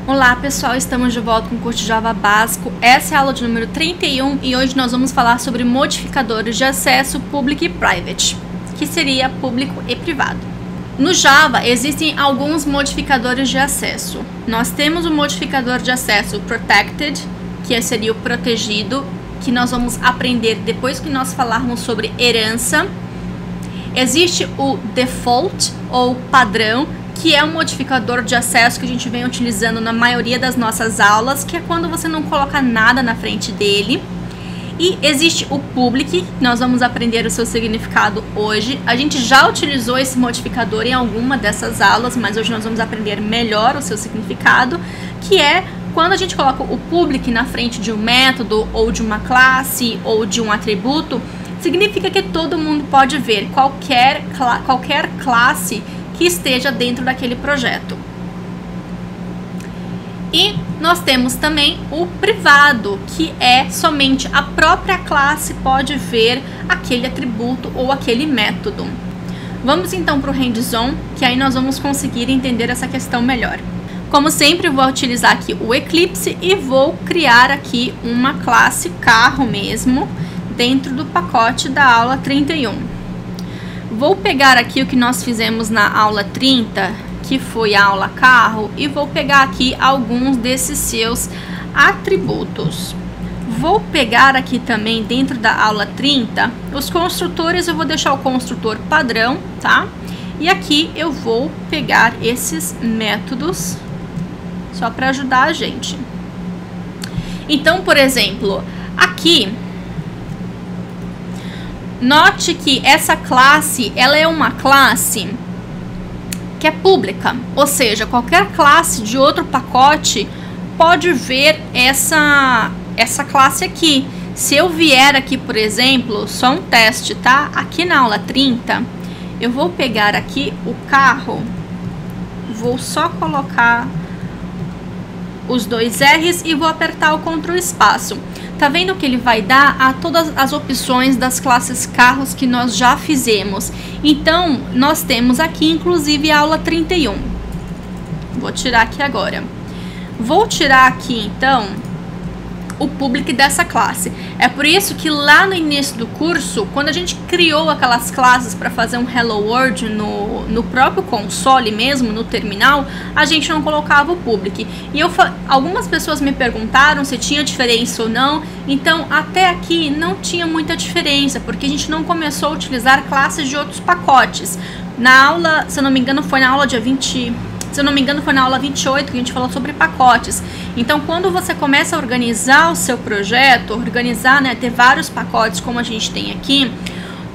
Olá pessoal, estamos de volta com o curso de Java básico. Essa é a aula de número 31 e hoje nós vamos falar sobre modificadores de acesso public e private, que seria público e privado. No Java existem alguns modificadores de acesso. Nós temos o modificador de acesso protected, que seria o protegido, que nós vamos aprender depois que nós falarmos sobre herança. Existe o default ou padrão, que é um modificador de acesso que a gente vem utilizando na maioria das nossas aulas, que é quando você não coloca nada na frente dele. E existe o public, nós vamos aprender o seu significado hoje. A gente já utilizou esse modificador em alguma dessas aulas, mas hoje nós vamos aprender melhor o seu significado, que é quando a gente coloca o public na frente de um método, ou de uma classe, ou de um atributo, significa que todo mundo pode ver qualquer classe que esteja dentro daquele projeto. E nós temos também o privado, que é somente a própria classe pode ver aquele atributo ou aquele método. Vamos então para o hands-on, que aí nós vamos conseguir entender essa questão melhor. Como sempre, eu vou utilizar aqui o Eclipse e vou criar aqui uma classe carro mesmo, dentro do pacote da aula 31. Vou pegar aqui o que nós fizemos na aula 30, que foi a aula carro, e vou pegar aqui alguns desses seus atributos. Vou pegar aqui também dentro da aula 30, os construtores, eu vou deixar o construtor padrão, tá? E aqui eu vou pegar esses métodos, só para ajudar a gente. Então, por exemplo, aqui, note que essa classe, ela é uma classe que é pública, ou seja, qualquer classe de outro pacote pode ver essa classe aqui. Se eu vier aqui, por exemplo, só um teste, tá? Aqui na aula 30, eu vou pegar aqui o carro, vou só colocar os dois R's e vou apertar o Ctrl espaço. Tá vendo que ele vai dar a todas as opções das classes carros que nós já fizemos. Então, nós temos aqui, inclusive, a aula 31. Vou tirar aqui agora. Vou tirar aqui, então, o public dessa classe. É por isso que lá no início do curso, quando a gente criou aquelas classes para fazer um Hello World no próprio console mesmo, no terminal, a gente não colocava o public. E algumas pessoas me perguntaram se tinha diferença ou não. Então, até aqui não tinha muita diferença, porque a gente não começou a utilizar classes de outros pacotes. Na aula, se eu não me engano, foi na aula dia 20... Se eu não me engano, foi na aula 28 que a gente falou sobre pacotes. Então, quando você começa a organizar o seu projeto, organizar, né, ter vários pacotes como a gente tem aqui,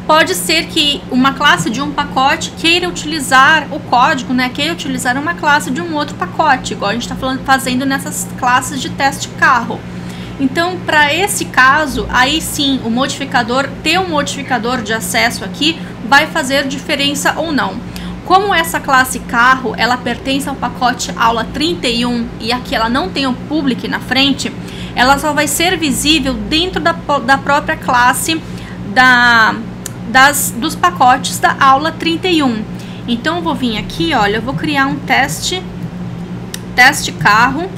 pode ser que uma classe de um pacote queira utilizar o código, né, queira utilizar uma classe de um outro pacote, igual a gente está fazendo nessas classes de teste carro. Então, para esse caso, aí sim, o modificador, ter um modificador de acesso aqui, vai fazer diferença ou não. Como essa classe carro, ela pertence ao pacote aula 31 e aqui ela não tem o public na frente, ela só vai ser visível dentro da própria classe dos pacotes da aula 31. Então, eu vou vir aqui, olha, eu vou criar um teste carro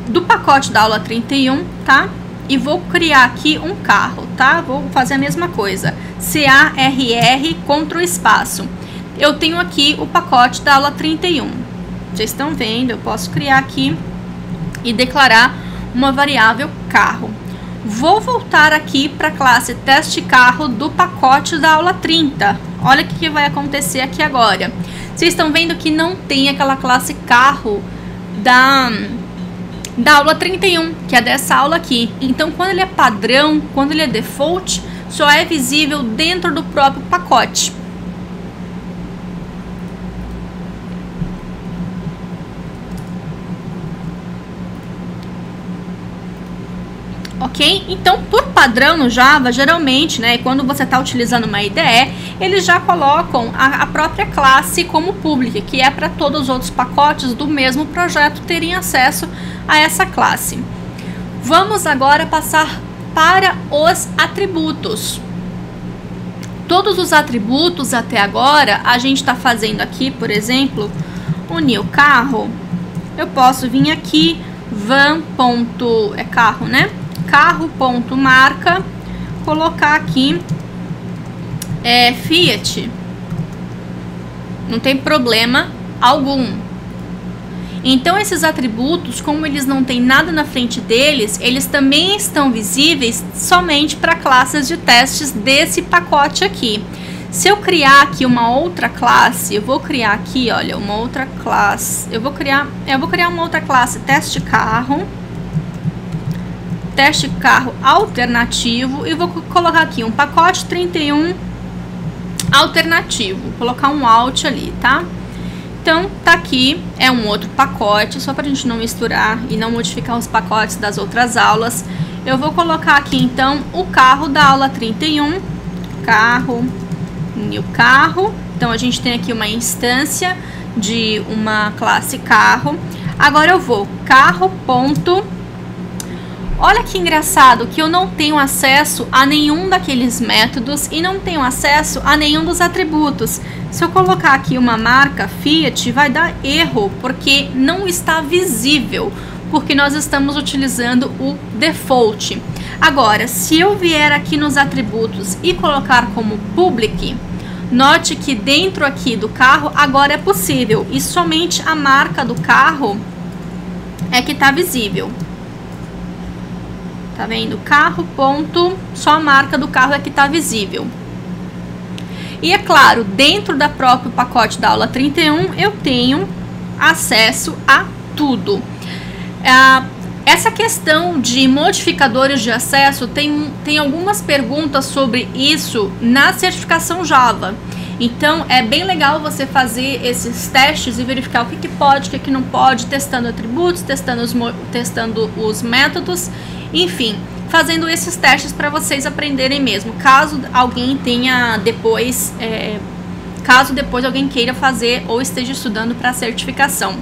do pacote da aula 31, tá? E vou criar aqui um carro, tá? Vou fazer a mesma coisa, CARR, Ctrl espaço. Eu tenho aqui o pacote da aula 31. Vocês estão vendo, eu posso criar aqui e declarar uma variável carro. Vou voltar aqui para a classe teste carro do pacote da aula 30. Olha o que vai acontecer aqui agora. Vocês estão vendo que não tem aquela classe carro da aula 31, que é dessa aula aqui. Então, quando ele é padrão, quando ele é default, só é visível dentro do próprio pacote. Ok? Então, por padrão no Java, geralmente, né, quando você está utilizando uma IDE, eles já colocam a própria classe como public, que é para todos os outros pacotes do mesmo projeto terem acesso a essa classe. Vamos agora passar para os atributos. Todos os atributos até agora, a gente está fazendo aqui, por exemplo, unir o carro eu posso vir aqui, é carro, né? Carro.marca, colocar aqui Fiat. Não tem problema algum. Então, esses atributos, como eles não têm nada na frente deles, eles também estão visíveis somente para classes de testes desse pacote aqui. Se eu criar aqui uma outra classe, eu vou criar aqui, olha, uma outra classe. Eu vou criar uma outra classe, teste carro alternativo, e vou colocar aqui um pacote 31 alternativo. Vou colocar um alt ali, tá? Então, tá aqui, é um outro pacote, só pra gente não misturar e não modificar os pacotes das outras aulas. Eu vou colocar aqui, então, o carro da aula 31, new carro. Então, a gente tem aqui uma instância de uma classe carro. Agora, eu vou carro. Olha que engraçado que eu não tenho acesso a nenhum daqueles métodos e não tenho acesso a nenhum dos atributos. Se eu colocar aqui uma marca Fiat, vai dar erro, porque não está visível, porque nós estamos utilizando o default. Agora, se eu vier aqui nos atributos e colocar como public, note que dentro aqui do carro agora é possível, e somente a marca do carro é que está visível. Tá vendo? Carro. Só a marca do carro é que está visível. E é claro, dentro da próprio pacote da aula 31, eu tenho acesso a tudo. Essa questão de modificadores de acesso, tem algumas perguntas sobre isso na certificação Java. Então, é bem legal você fazer esses testes e verificar o que pode, o que não pode, testando atributos, testando os métodos, enfim, fazendo esses testes para vocês aprenderem mesmo, caso alguém tenha depois, caso depois alguém queira fazer ou esteja estudando para certificação.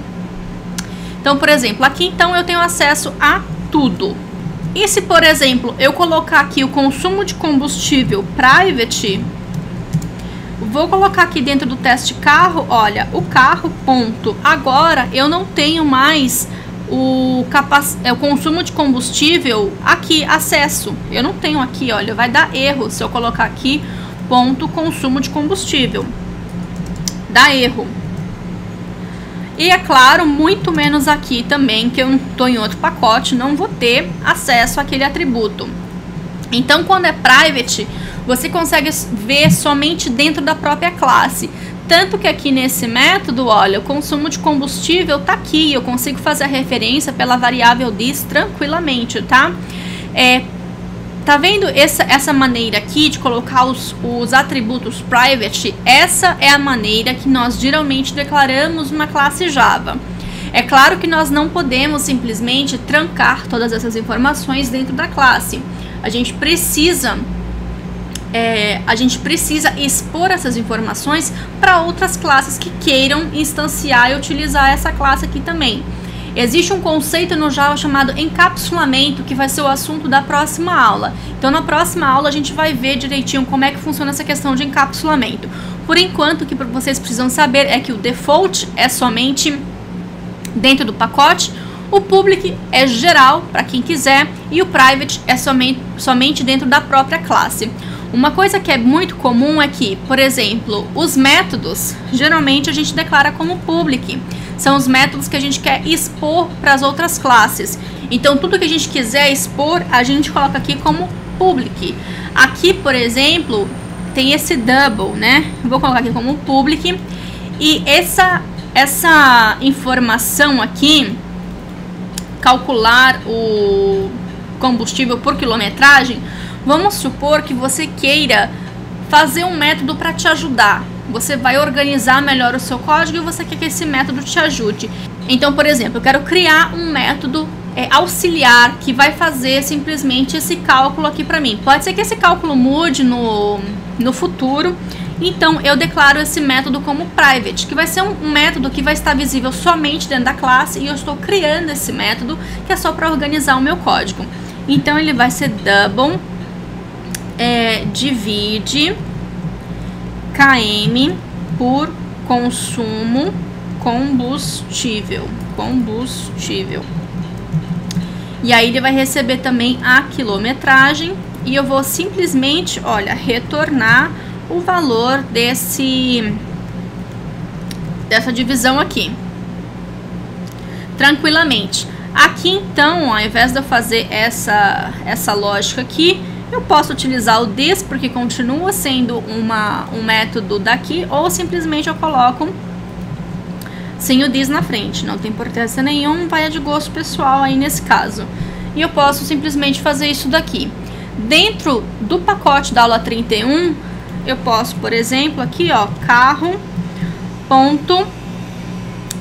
Então, por exemplo, aqui então eu tenho acesso a tudo. E se, por exemplo, eu colocar aqui o consumo de combustível private, vou colocar aqui dentro do teste carro, olha, o carro. Agora eu não tenho mais o consumo de combustível aqui, acesso. Eu não tenho aqui, olha, vai dar erro se eu colocar aqui consumo de combustível. Dá erro. E é claro, muito menos aqui também, que eu estou em outro pacote, não vou ter acesso àquele atributo. Então, quando é private, você consegue ver somente dentro da própria classe. Tanto que aqui nesse método, olha, o consumo de combustível tá aqui, eu consigo fazer a referência pela variável this tranquilamente, tá? Tá vendo essa maneira aqui de colocar os atributos private? Essa é a maneira que nós geralmente declaramos uma classe Java. É claro que nós não podemos simplesmente trancar todas essas informações dentro da classe. A gente precisa expor essas informações para outras classes que queiram instanciar e utilizar essa classe aqui também. Existe um conceito no Java chamado encapsulamento, que vai ser o assunto da próxima aula. Então, na próxima aula, a gente vai ver direitinho como é que funciona essa questão de encapsulamento. Por enquanto, o que vocês precisam saber é que o default é somente dentro do pacote, o public é geral para quem quiser e o private é somente dentro da própria classe. Uma coisa que é muito comum é que, por exemplo, os métodos, geralmente a gente declara como public. São os métodos que a gente quer expor para as outras classes. Então, tudo que a gente quiser expor, a gente coloca aqui como public. Aqui, por exemplo, tem esse double, né? Vou colocar aqui como public. E essa informação aqui, calcular o combustível por quilometragem, vamos supor que você queira fazer um método para te ajudar. Você vai organizar melhor o seu código e você quer que esse método te ajude. Então, por exemplo, eu quero criar um método auxiliar que vai fazer simplesmente esse cálculo aqui para mim. Pode ser que esse cálculo mude no futuro. Então, eu declaro esse método como private, que vai ser um método que vai estar visível somente dentro da classe e eu estou criando esse método que é só para organizar o meu código. Então, ele vai ser double divide km por consumo combustível. combustível. E aí ele vai receber também a quilometragem e eu vou simplesmente, olha, retornar o valor dessa divisão aqui. Tranquilamente. Aqui então, ao invés de eu fazer essa lógica aqui, eu posso utilizar o this, porque continua sendo um método daqui, ou simplesmente eu coloco sem o this na frente. Não tem importância nenhuma, vai de gosto pessoal aí nesse caso. E eu posso simplesmente fazer isso daqui. Dentro do pacote da aula 31, eu posso, por exemplo, aqui, ó, carro, ponto.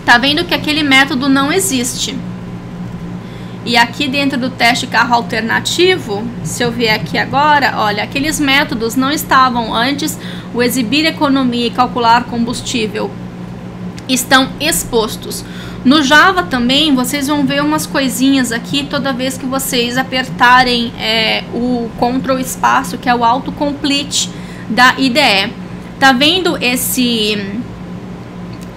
Tá vendo que aquele método não existe. E aqui dentro do teste carro alternativo, se eu vier aqui agora, olha, aqueles métodos não estavam antes, o exibir economia e calcular combustível estão expostos. No Java também, vocês vão ver umas coisinhas aqui toda vez que vocês apertarem o Ctrl espaço, que é o autocomplete da IDE. Tá vendo esse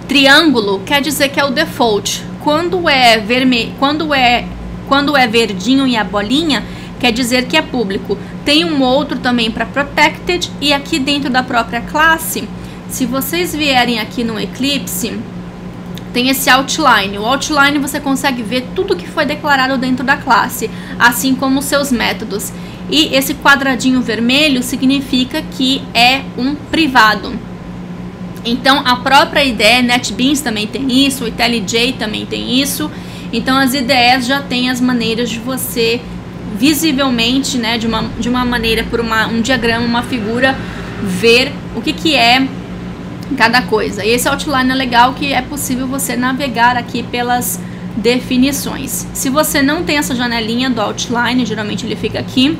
triângulo? Quer dizer que é o default. Quando é vermelho, quando é verdinho e a bolinha, quer dizer que é público. Tem um outro também para protected, e aqui dentro da própria classe, se vocês vierem aqui no Eclipse, tem esse outline. O outline você consegue ver tudo que foi declarado dentro da classe, assim como os seus métodos. E esse quadradinho vermelho significa que é um privado. Então a própria IDE, NetBeans também tem isso, o IntelliJ também tem isso. Então as IDEs já tem as maneiras de você visivelmente, né, de uma maneira, por um diagrama, uma figura, ver o que é cada coisa. E esse outline é legal, que é possível você navegar aqui pelas definições. Se você não tem essa janelinha do outline, geralmente ele fica aqui,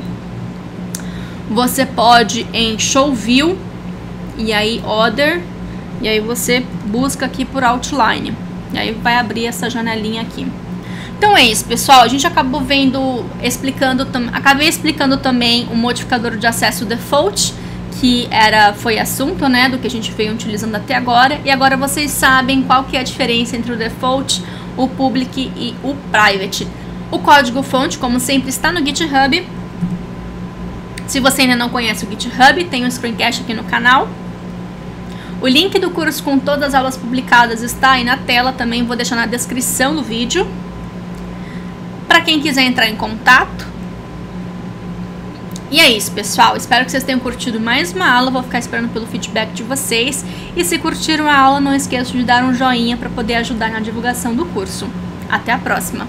você pode em Show View e aí Other, e aí você busca aqui por outline, e aí vai abrir essa janelinha aqui. Então é isso, pessoal. A gente acabou acabei explicando também o modificador de acesso default, que foi assunto, né, do que a gente veio utilizando até agora. E agora vocês sabem qual que é a diferença entre o default, o public e o private. O código-fonte, como sempre, está no GitHub. Se você ainda não conhece o GitHub, tem um screencast aqui no canal. O link do curso com todas as aulas publicadas está aí na tela, também vou deixar na descrição do vídeo. Para quem quiser entrar em contato. E é isso, pessoal. Espero que vocês tenham curtido mais uma aula. Vou ficar esperando pelo feedback de vocês. E se curtiram a aula, não esqueçam de dar um joinha para poder ajudar na divulgação do curso. Até a próxima!